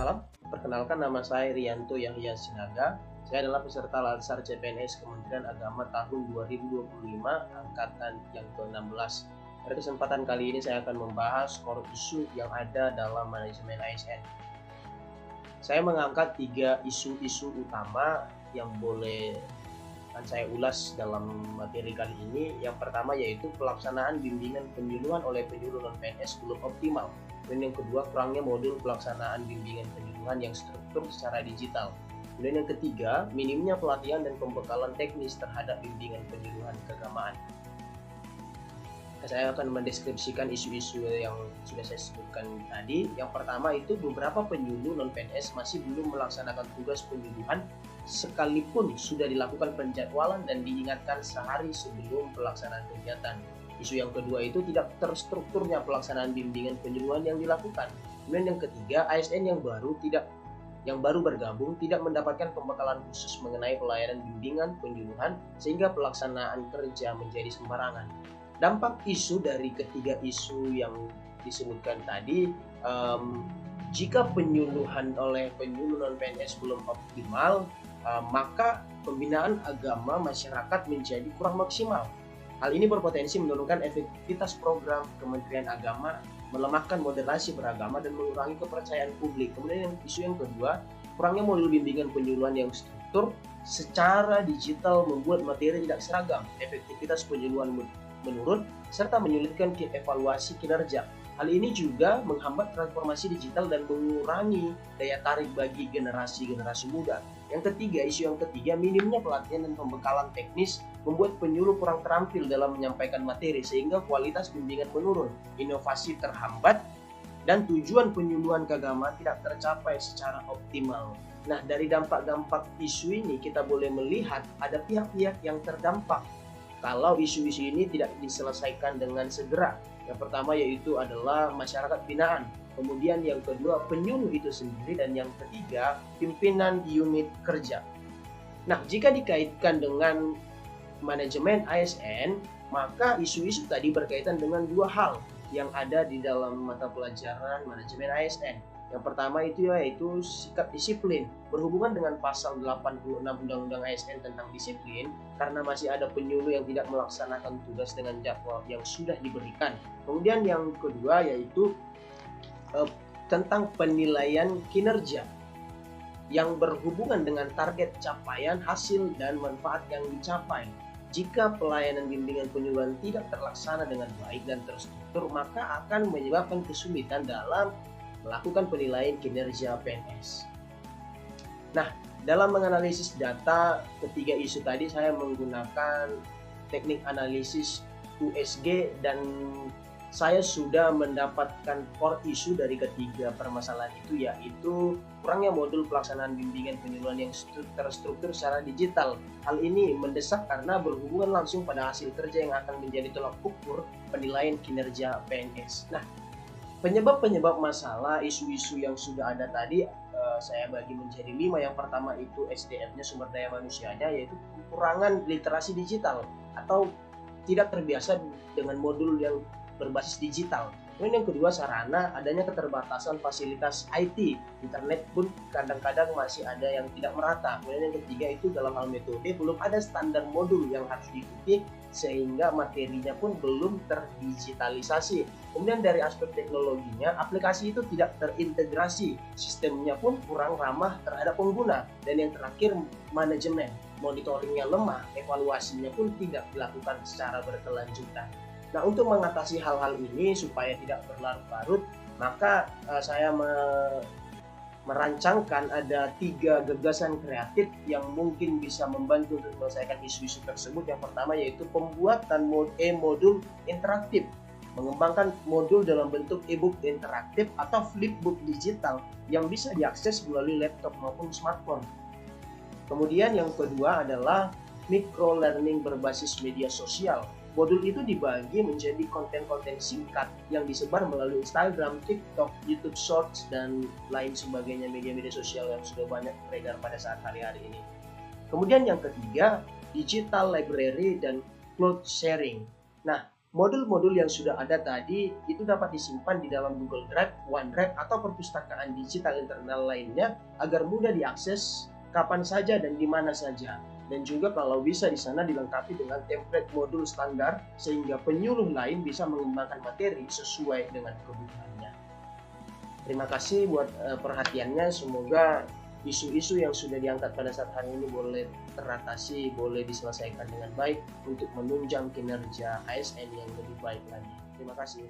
Salam, perkenalkan nama saya Rianto Yahya Sinaga. Saya adalah peserta Lansar CPNS Kementerian Agama tahun 2025 angkatan yang ke-16. Pada kesempatan kali ini saya akan membahas core isu yang ada dalam manajemen ASN. Saya mengangkat 3 isu-isu utama yang boleh saya ulas dalam materi kali ini. Yang pertama yaitu pelaksanaan bimbingan penyuluhan oleh penyuluh non-PNS belum optimal. Dan yang kedua, kurangnya modul pelaksanaan bimbingan penyuluhan yang struktur secara digital. Kemudian yang ketiga, minimnya pelatihan dan pembekalan teknis terhadap bimbingan penyuluhan keagamaan. Saya akan mendeskripsikan isu-isu yang sudah saya sebutkan tadi. Yang pertama itu beberapa penyuluh non-PNS masih belum melaksanakan tugas penyuluhan sekalipun sudah dilakukan penjadwalan dan diingatkan sehari sebelum pelaksanaan kegiatan. Isu yang kedua itu tidak terstrukturnya pelaksanaan bimbingan penyuluhan yang dilakukan. Kemudian yang ketiga, ASN yang baru bergabung tidak mendapatkan pembekalan khusus mengenai pelayanan bimbingan penyuluhan sehingga pelaksanaan kerja menjadi sembarangan. Dampak isu dari ketiga isu yang disebutkan tadi, jika penyuluhan oleh penyuluh non-PNS belum optimal, maka pembinaan agama masyarakat menjadi kurang maksimal. Hal ini berpotensi menurunkan efektivitas program Kementerian Agama, melemahkan moderasi beragama, dan mengurangi kepercayaan publik. Kemudian isu yang kedua, kurangnya modul bimbingan penyuluhan yang struktur secara digital membuat materi tidak seragam, efektivitas penyuluhan menurun, serta menyulitkan evaluasi kinerja. Hal ini juga menghambat transformasi digital dan mengurangi daya tarik bagi generasi muda. Isu yang ketiga, minimnya pelatihan dan pembekalan teknis membuat penyuluh kurang terampil dalam menyampaikan materi sehingga kualitas bimbingan menurun, inovasi terhambat, dan tujuan penyuluhan keagamaan tidak tercapai secara optimal. Nah, dari dampak-dampak isu ini kita boleh melihat ada pihak-pihak yang terdampak kalau isu-isu ini tidak diselesaikan dengan segera. Yang pertama yaitu adalah masyarakat binaan, kemudian yang kedua penyuluh itu sendiri, dan yang ketiga pimpinan unit kerja. Nah, jika dikaitkan dengan manajemen ASN, maka isu-isu tadi berkaitan dengan 2 hal yang ada di dalam mata pelajaran manajemen ASN. Yang pertama itu yaitu sikap disiplin, berhubungan dengan pasal 86 Undang-Undang ASN tentang disiplin, karena masih ada penyuluh yang tidak melaksanakan tugas dengan jadwal yang sudah diberikan. Kemudian yang kedua yaitu tentang penilaian kinerja yang berhubungan dengan target capaian, hasil, dan manfaat yang dicapai. Jika pelayanan bimbingan penyuluhan tidak terlaksana dengan baik dan terstruktur, maka akan menyebabkan kesulitan dalam melakukan penilaian kinerja PNS. Nah, dalam menganalisis data ketiga isu tadi, saya menggunakan teknik analisis USG dan saya sudah mendapatkan core isu dari ketiga permasalahan itu, yaitu kurangnya modul pelaksanaan bimbingan penyuluhan yang terstruktur secara digital. Hal ini mendesak karena berhubungan langsung pada hasil kerja yang akan menjadi tolak ukur penilaian kinerja PNS. Nah, penyebab masalah isu-isu yang sudah ada tadi saya bagi menjadi 5. Yang pertama itu SDM-nya, sumber daya manusianya, yaitu kekurangan literasi digital atau tidak terbiasa dengan modul yang berbasis digital. Kemudian yang kedua, sarana, adanya keterbatasan fasilitas IT, internet pun kadang-kadang masih ada yang tidak merata. Kemudian yang ketiga itu dalam hal metode, belum ada standar modul yang harus diikuti sehingga materinya pun belum terdigitalisasi. Kemudian dari aspek teknologinya, aplikasi itu tidak terintegrasi, sistemnya pun kurang ramah terhadap pengguna. Dan yang terakhir, manajemen, monitoringnya lemah, evaluasinya pun tidak dilakukan secara berkelanjutan. Nah, untuk mengatasi hal-hal ini supaya tidak berlarut-larut, maka saya merancangkan ada 3 gagasan kreatif yang mungkin bisa membantu untuk menyelesaikan isu-isu tersebut. Yang pertama yaitu pembuatan modul interaktif, mengembangkan modul dalam bentuk e-book interaktif atau flipbook digital yang bisa diakses melalui laptop maupun smartphone. Kemudian yang kedua adalah micro learning berbasis media sosial. Modul itu dibagi menjadi konten-konten singkat yang disebar melalui Instagram, TikTok, YouTube Shorts, dan lain sebagainya media-media sosial yang sudah banyak beredar pada saat hari-hari ini. Kemudian yang ketiga, digital library dan cloud sharing. Nah, Modul-modul yang sudah ada tadi itu dapat disimpan di dalam Google Drive, OneDrive, atau perpustakaan digital internal lainnya agar mudah diakses kapan saja dan di mana saja. Dan juga kalau bisa di sana dilengkapi dengan template modul standar sehingga penyuluh lain bisa mengembangkan materi sesuai dengan kebutuhannya. Terima kasih buat perhatiannya. Semoga isu-isu yang sudah diangkat pada saat hari ini boleh teratasi, boleh diselesaikan dengan baik untuk menunjang kinerja ASN yang lebih baik lagi. Terima kasih.